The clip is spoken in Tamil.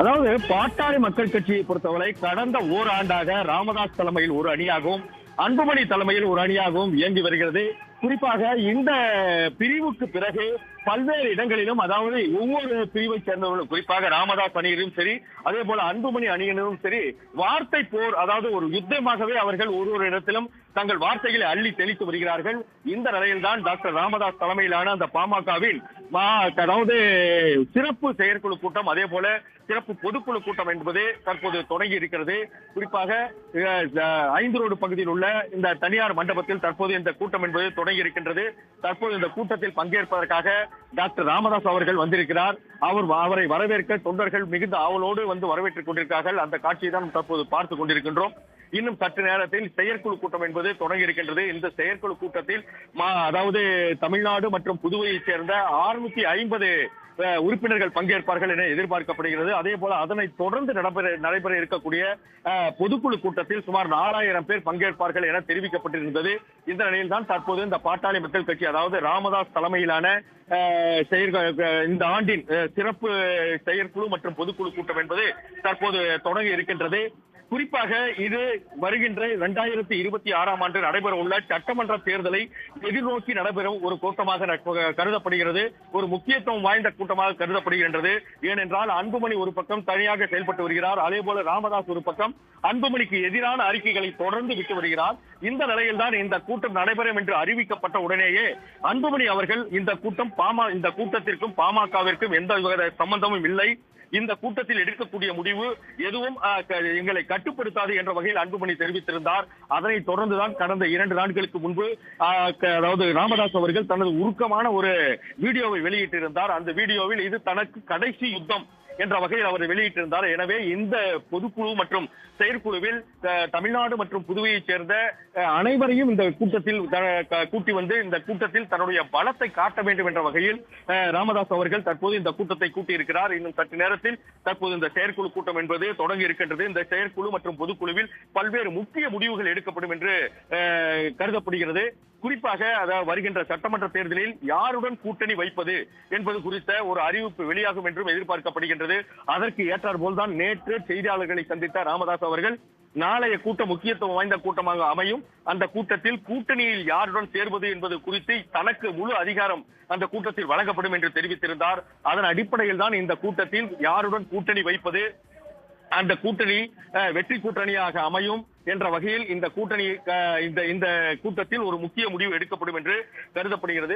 அதாவது பாட்டாளி மக்கள் கட்சியை பொறுத்தவரை கடந்த ஓராண்டாக ராமதாஸ் தலைமையில் ஒரு அணியாகவும் அன்புமணி தலைமையில் ஒரு அணியாகவும் இயங்கி வருகிறது. குறிப்பாக இந்த பிரிவுக்கு பிறகு பல்வேறு இடங்களிலும், அதாவது ஒவ்வொரு பிரிவை சேர்ந்தவர்களும், குறிப்பாக ராமதாஸ் அணியிலும் சரி, அதே போல அன்புமணி அணியினரும் சரி, வார்த்தை போர், அதாவது ஒரு யுத்தமாகவே அவர்கள் ஒரு இடத்திலும் தங்கள் வார்த்தைகளை அள்ளி தெளித்து வருகிறார்கள். இந்த நிலையில்தான் டாக்டர் ராமதாஸ் தலைமையிலான அந்த பாமகவின் அதாவது சிறப்பு செயற்குழு கூட்டம், அதே போல சிறப்பு பொதுக்குழு கூட்டம் என்பது தற்போது தொடங்கி இருக்கிறது. குறிப்பாக 5 ரோடு பகுதியில் உள்ள இந்த தனியார் மண்டபத்தில் தற்போது இந்த கூட்டம் என்பது தொடங்கி இருக்கின்றது. தற்போது இந்த கூட்டத்தில் பங்கேற்பதற்காக டாக்டர் ராமதாஸ் அவர்கள் வந்திருக்கிறார். அவரை வரவேற்க தொண்டர்கள் மிகுந்த ஆவலோடு வந்து வரவேற்றுக் கொண்டிருக்கிறார்கள். அந்த காட்சியை தான் தற்போது பார்த்துக் கொண்டிருக்கின்றோம். இன்னும் சற்று நேரத்தில் செயற்குழு கூட்டம் என்பது தொடங்கி இருக்கின்றது. இந்த செயற்குழு கூட்டத்தில் அதாவது தமிழ்நாடு மற்றும் புதுவையைச் சேர்ந்த 650 உறுப்பினர்கள் பங்கேற்பார்கள் என எதிர்பார்க்கப்படுகிறது. அதே போல அதனை தொடர்ந்து நடைபெற இருக்கக்கூடிய பொதுக்குழு கூட்டத்தில் சுமார் 4000 பேர் பங்கேற்பார்கள் என தெரிவிக்கப்பட்டிருந்தது. இந்த நிலையில் தான் தற்போது இந்த பாட்டாளி மக்கள் கட்சி, அதாவது ராமதாஸ் தலைமையிலான இந்த ஆண்டின் சிறப்பு செயற்குழு மற்றும் பொதுக்குழு கூட்டம் என்பது தற்போது தொடங்கி இருக்கின்றது. குறிப்பாக இது வருகின்ற 2026ஆம் ஆண்டு நடைபெற உள்ள சட்டமன்ற தேர்தலை எதிர்நோக்கி நடைபெறும் ஒரு கூட்டமாக கருதப்படுகிறது. ஒரு முக்கியத்துவம் வாய்ந்த கூட்டமாக கருதப்படுகின்றது. ஏனென்றால் அன்புமணி ஒரு பக்கம் தனியாக செயல்பட்டு வருகிறார். அதே போல ராமதாஸ் ஒரு பக்கம் அன்புமணிக்கு எதிரான அறிக்கைகளை தொடர்ந்து விட்டு வருகிறார். இந்த நிலையில் தான் இந்த கூட்டம் நடைபெறும் என்று அறிவிக்கப்பட்ட உடனேயே அன்புமணி அவர்கள் இந்த கூட்டத்திற்கும் பாமகவிற்கும் எந்த சம்பந்தமும் இல்லை, இந்த கூட்டத்தில் எடுக்கக்கூடிய முடிவு எதுவும் எங்களை கட்டுப்படுத்தாது என்ற வகையில் அன்புமணி தெரிவித்திருந்தார். அதனை தொடர்ந்துதான் கடந்த 2 நாட்களுக்கு முன்பு அதாவது ராமதாஸ் அவர்கள் தனது உருக்கமான ஒரு வீடியோவை வெளியிட்டிருந்தார். அந்த வீடியோவில் இது தனக்கு கடைசி யுத்தம் என்ற வகையில் அவர் வெளியிட்டிருந்தார். எனவே இந்த பொதுக்குழு மற்றும் செயற்குழுவில் தமிழ்நாடு மற்றும் புதுவையைச் சேர்ந்த அனைவரையும் இந்த கூட்டத்தில் கூட்டி வந்து இந்த கூட்டத்தில் தன்னுடைய பலத்தை காட்ட வேண்டும் என்ற வகையில் ராமதாஸ் அவர்கள் தற்போது இந்த கூட்டத்தை கூட்டியிருக்கிறார். இன்னும் சற்று நேரத்தில் தற்போது இந்த செயற்குழு கூட்டம் என்பது தொடங்கி இருக்கின்றது. இந்த செயற்குழு மற்றும் பொதுக்குழுவில் பல்வேறு முக்கிய முடிவுகள் எடுக்கப்படும் என்று கருதப்படுகிறது. குறிப்பாக அதாவது வருகின்ற சட்டமன்ற தேர்தலில் யாருடன் கூட்டணி வைப்பது என்பது குறித்த ஒரு அறிவிப்பு வெளியாகும் என்றும் எதிர்பார்க்கப்படுகின்றது. அதற்கு ஏற்றார் போல்தான் நேற்று செய்தியாளர்களை சந்தித்த ராமதாஸ் அவர்கள் நாளைய கூட்டம் முக்கியத்துவம் வாய்ந்த கூட்டமாக அமையும், அந்த கூட்டத்தில் கூட்டணியில் யாருடன் சேர்வது என்பது குறித்து தனக்கு முழு அதிகாரம் அந்த கூட்டத்தில் வழங்கப்படும் என்று தெரிவித்திருந்தார். அதன் அடிப்படையில் தான் இந்த கூட்டத்தில் யாருடன் கூட்டணி வைப்பது, அந்த கூட்டணி வெற்றி கூட்டணியாக அமையும் என்ற வகையில் இந்த கூட்டணி இந்த கூட்டத்தில் ஒரு முக்கிய முடிவு எடுக்கப்படும் என்று கருதப்படுகிறது.